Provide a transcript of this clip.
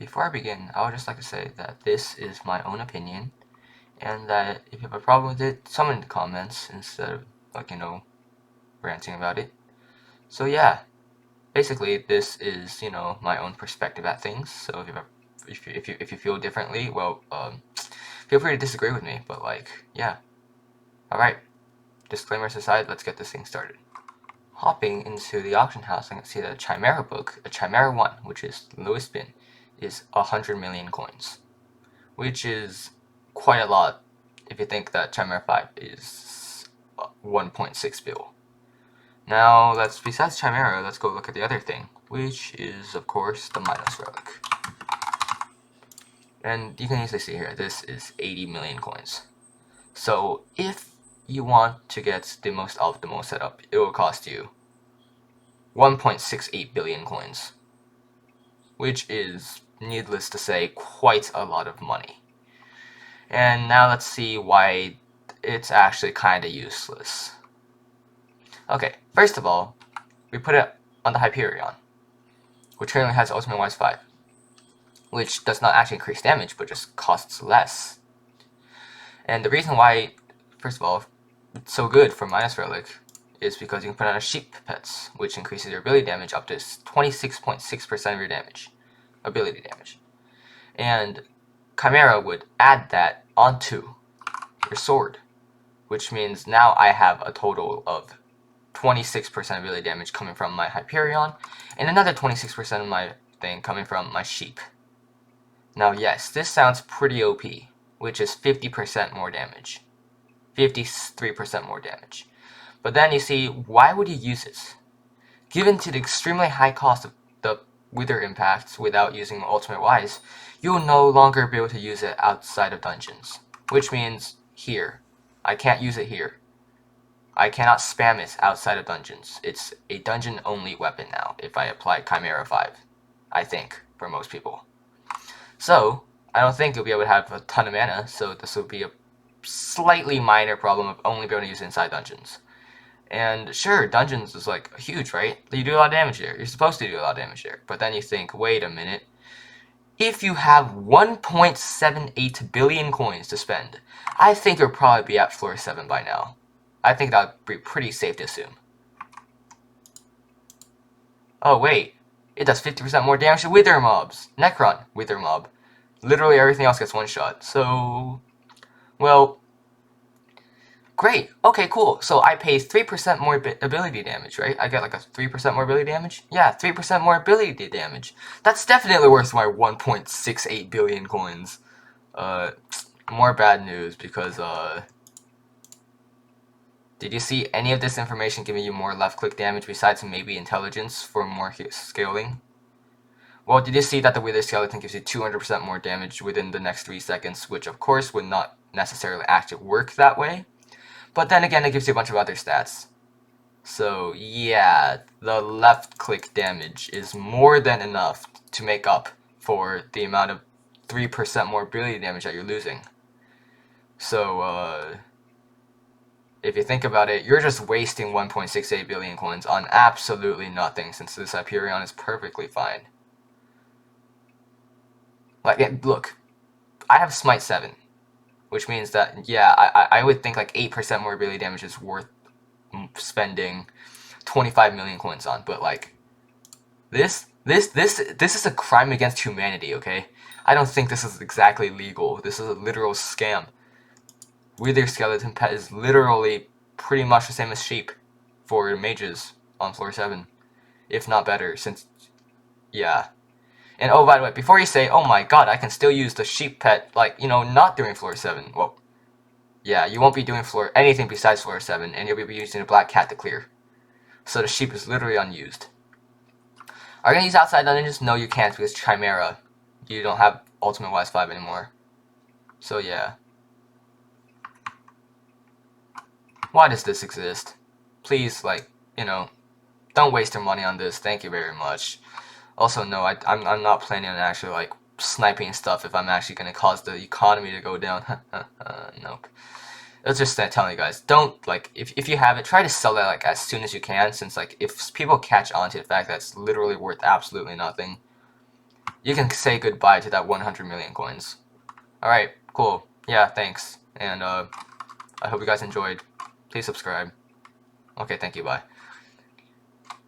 before I begin, I would just like to say that this is my own opinion, and that if you have a problem with it, tell me in the comments instead of, like, ranting about it. So yeah, basically this is, my own perspective at things, so if you feel differently, well, feel free to disagree with me, but yeah. Alright, disclaimers aside, let's get this thing started. Hopping into the auction house, I can see that a Chimera book, a Chimera 1, which is the lowest bin, is 100 million coins, which is quite a lot if you think that Chimera 5 is 1.6 bill. Now, besides Chimera, let's go look at the other thing, which is, of course, the Minos Relic. And you can easily see here, this is 80 million coins. So, if you want to get the most optimal setup, it will cost you 1.68 billion coins, which is, needless to say, quite a lot of money. And now let's see why it's actually kinda useless. Okay, first of all, we put it on the Hyperion, which currently has Ultimate Wise 5, which does not actually increase damage, but just costs less. And the reason why, first of all, it's so good for Minos Relic is because you can put on a Sheep Pets, which increases your ability damage up to 26.6% of your damage, ability damage. And Chimera would add that onto your sword, which means now I have a total of 26% ability damage coming from my Hyperion, and another 26% of my thing coming from my Sheep. Now yes, this sounds pretty OP, which is 50% more damage. 53% more damage. But then you see, why would you use it? Given to the extremely high cost of the Wither impacts without using Ultimate Wise, you will no longer be able to use it outside of dungeons. Which means, here. I can't use it here. I cannot spam it outside of dungeons. It's a dungeon-only weapon now, if I apply Chimera 5. I think, for most people. So, I don't think you'll be able to have a ton of mana, so this will be a slightly minor problem of only being able to use it inside dungeons. And sure, dungeons is huge, right? You do a lot of damage there. You're supposed to do a lot of damage there. But then you think, wait a minute. If you have 1.78 billion coins to spend, I think you'll probably be at floor 7 by now. I think that would be pretty safe to assume. Oh wait, it does 50% more damage to Wither mobs. Necron, Wither mob. Literally everything else gets one shot. So, well, great. Okay, cool. So I pay 3% more ability damage, right? I get a 3% more ability damage? Yeah, 3% more ability damage. That's definitely worth my 1.68 billion coins. More bad news because, did you see any of this information giving you more left-click damage besides maybe intelligence for more scaling? Well, did you see that the Wither Skeleton gives you 200% more damage within the next 3 seconds, which of course would not necessarily actually work that way? But then again, it gives you a bunch of other stats. So yeah, the left-click damage is more than enough to make up for the amount of 3% more ability damage that you're losing. So, if you think about it, you're just wasting 1.68 billion coins on absolutely nothing, since this Hyperion is perfectly fine. Look, I have Smite 7, which means that, yeah, I would think 8% more ability damage is worth spending 25 million coins on, but this is a crime against humanity, okay? I don't think this is exactly legal. This is a literal scam. Wither Skeleton Pet is literally pretty much the same as Sheep for mages on floor 7, if not better, since, yeah. And oh, by the way, before you say, oh my god, I can still use the Sheep Pet, not during floor 7, well, yeah, you won't be doing anything besides floor 7, and you'll be using a Black Cat to clear. So the Sheep is literally unused. Are you going to use outside dungeons? No, you can't, because Chimera, you don't have Ultimate Wise 5 anymore. So yeah. Why does this exist? Please, don't waste your money on this, thank you very much. Also, no, I'm not planning on actually, sniping stuff if I'm actually going to cause the economy to go down. Nope. It's just telling you guys, don't, if you have it, try to sell it, as soon as you can, since, if people catch on to the fact that it's literally worth absolutely nothing, you can say goodbye to that 100 million coins. Alright, cool. Yeah, thanks. And I hope you guys enjoyed. Please subscribe. Okay, thank you, bye.